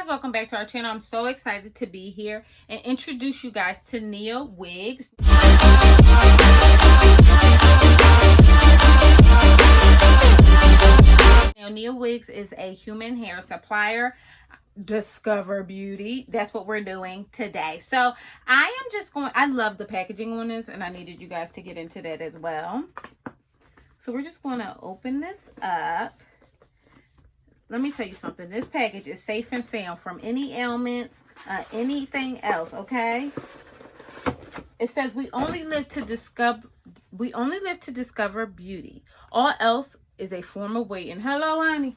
welcome back to our channel. I'm so excited to be here and introduce you guys to Niawigs. Now, Niawigs is a human hair supplier. Discover beauty. That's what we're doing today. So I love the packaging on this, and I needed you guys to get into that as well. So we're just going to open this up. Let me tell you something. This package is safe and sound from any ailments, anything else, okay? It says we only live to discover beauty. All else is a form of waiting. Hello, honey.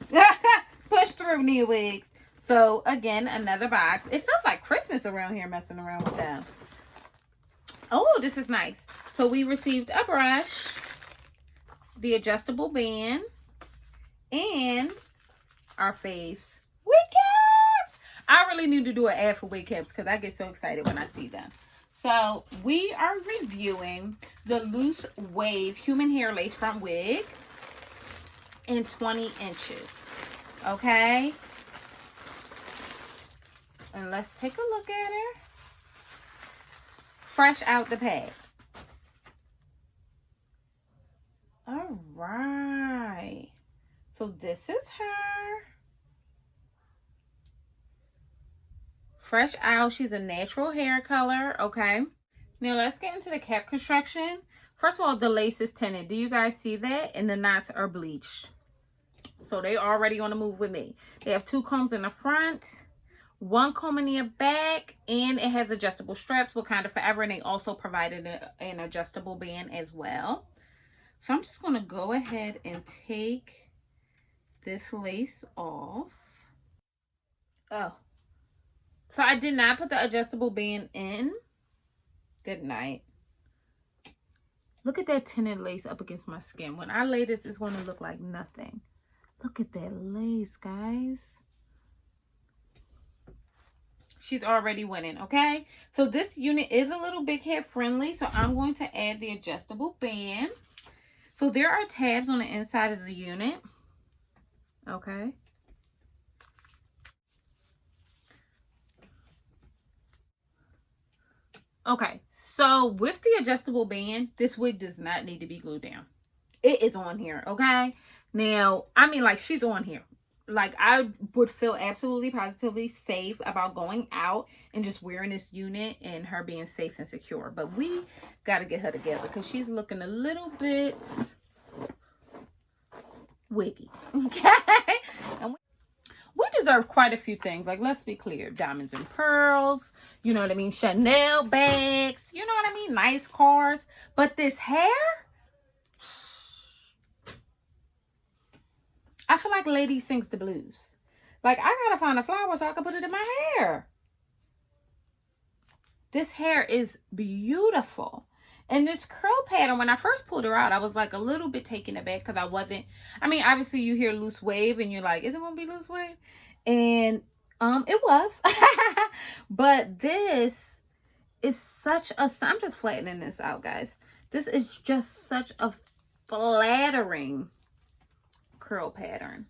Push through, Niawigs. So again, another box. It feels like Christmas around here messing around with them. Oh, this is nice. So we received a brush, the adjustable band, and our faves, wig caps. I really need to do an ad for wig caps because I get so excited when I see them. So we are reviewing the Loose Wave Human Hair Lace Front Wig in 20 inches. Okay. And let's take a look at her. Fresh out the pack. All right. So this is her. Fresh out. She's a natural hair color. Okay. Now let's get into the cap construction. First of all, the lace is tinted. Do you guys see that? And the knots are bleached. So they already on the move with me. They have 2 combs in the front, 1 comb in the back, and it has adjustable straps for kind of forever. And they also provided an adjustable band as well. So I'm just going to go ahead and take this lace off. Oh. So I did not put the adjustable band in. Good night. Look at that tinted lace up against my skin. When I lay this, it's going to look like nothing. Look at that lace, guys. She's already winning, okay? So this unit is a little big head friendly. So I'm going to add the adjustable band. So there are tabs on the inside of the unit. Okay. Okay. So with the adjustable band, this wig does not need to be glued down. It is on here, okay? Now, I mean, like, she's on here. Like, I would feel absolutely positively safe about going out and just wearing this unit and her being safe and secure. But we got to get her together because she's looking a little bit wiggy. Okay? And we deserve quite a few things. Like, let's be clear. Diamonds and pearls. You know what I mean? Chanel bags. You know what I mean? Nice cars. But this hair, I feel like Lady sings the blues. Like, I gotta find a flower so I can put it in my hair. This hair is beautiful. And this curl pattern, when I first pulled her out, I was like a little bit taken aback because I mean, obviously you hear loose wave and you're like, is it gonna be loose wave? And it was. But this is such a, I'm just flattening this out, guys. This is just such a flattering curl pattern.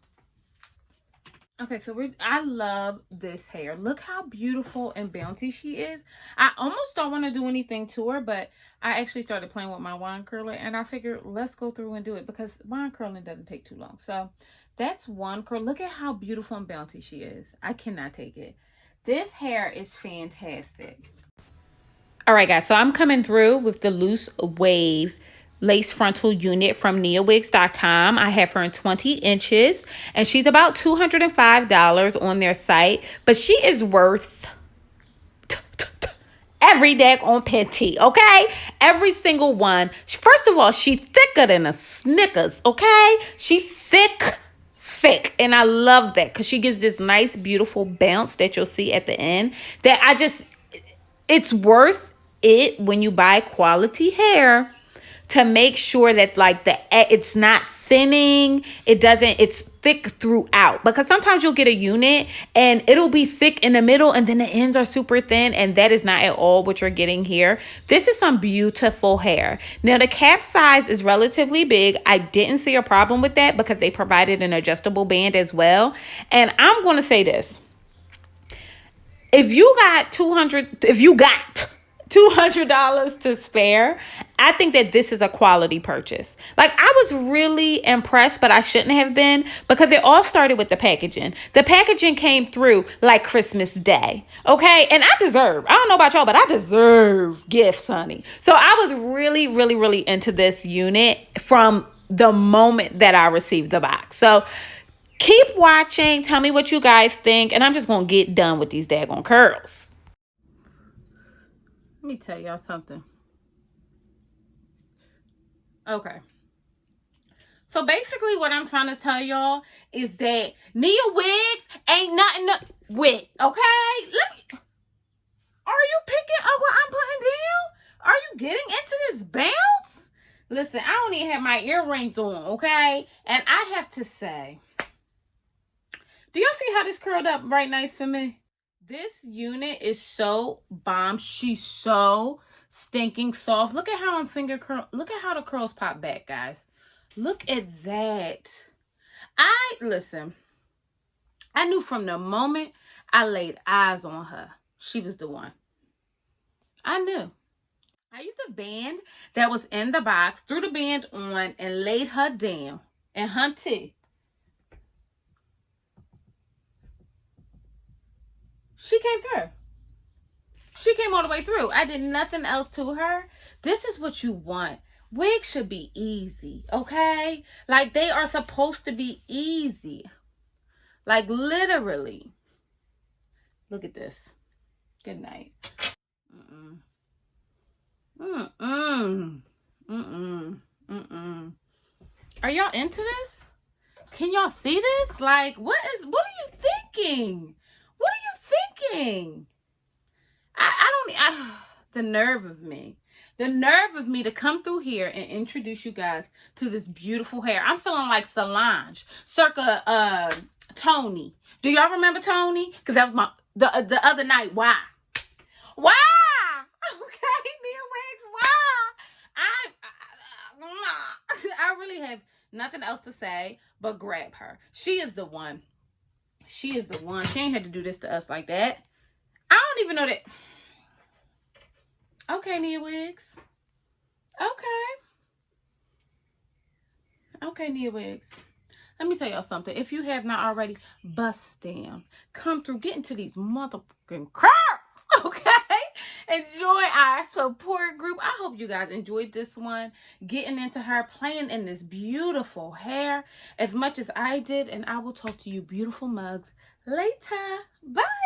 Okay, so I love this hair. Look how beautiful and bouncy she is. I almost don't want to do anything to her, but I actually started playing with my wand curler, and I figured let's go through and do it because wand curling doesn't take too long. So that's one curl. Look at how beautiful and bouncy she is. I cannot take it. This hair is fantastic. All right, guys, so I'm coming through with the Loose Wave lace frontal unit from Niawigs.com. I have her in 20 inches, and she's about $205 on their site, but she is worth every daggone penny, okay? Every single one. First of all, she's thicker than a Snickers, okay? She's thick, and I love that because she gives this nice, beautiful bounce that you'll see at the end that it's worth it when you buy quality hair to make sure that like it's not thinning. It's thick throughout, because sometimes you'll get a unit and it'll be thick in the middle and then the ends are super thin, and that is not at all what you're getting here. This is some beautiful hair. Now the cap size is relatively big. I didn't see a problem with that because they provided an adjustable band as well. And I'm going to say this. if you got $200 to spare, I think that this is a quality purchase. Like, I was really impressed, but I shouldn't have been, because it all started with the packaging. The packaging came through like Christmas Day, okay? And I don't know about y'all, but I deserve gifts, honey. So I was really, really, really into this unit from the moment that I received the box. So keep watching. Tell me what you guys think. And I'm just going to get done with these daggone curls. Let me tell y'all something. Okay. So basically what I'm trying to tell y'all is that Niawigs ain't nothing with, okay? Are you picking up what I'm putting down? Are you getting into this bounce? Listen, I don't even have my earrings on, okay? And I have to say, do y'all see how this curled up right nice for me? This unit is so bomb. She's so stinking soft. Look at how I'm finger curl. Look at how the curls pop back, guys. Look at that. Listen, I knew from the moment I laid eyes on her, she was the one. I knew. I used a band that was in the box, threw the band on, and laid her down. And hunty, she came through. She came all the way through. I did nothing else to her. This is what you want. Wigs should be easy, okay? Like, they are supposed to be easy. Like, literally. Look at this. Good night. Are y'all into this? Can y'all see this? Like, what are you thinking? What are you thinking? The nerve of me. The nerve of me to come through here and introduce you guys to this beautiful hair. I'm feeling like Solange, circa Tony. Do y'all remember Tony? Because that was the other night. Why? Okay, Niawigs, why? I really have nothing else to say but grab her. She is the one. She is the one. She ain't had to do this to us like that. I don't even know that. Okay, Niawigs. Okay, Niawigs. Let me tell y'all something. If you have not already, bust down. Come through. Get into these motherfucking curls, okay? Enjoy our support group. I hope you guys enjoyed this one. Getting into her, playing in this beautiful hair as much as I did. And I will talk to you beautiful mugs later. Bye.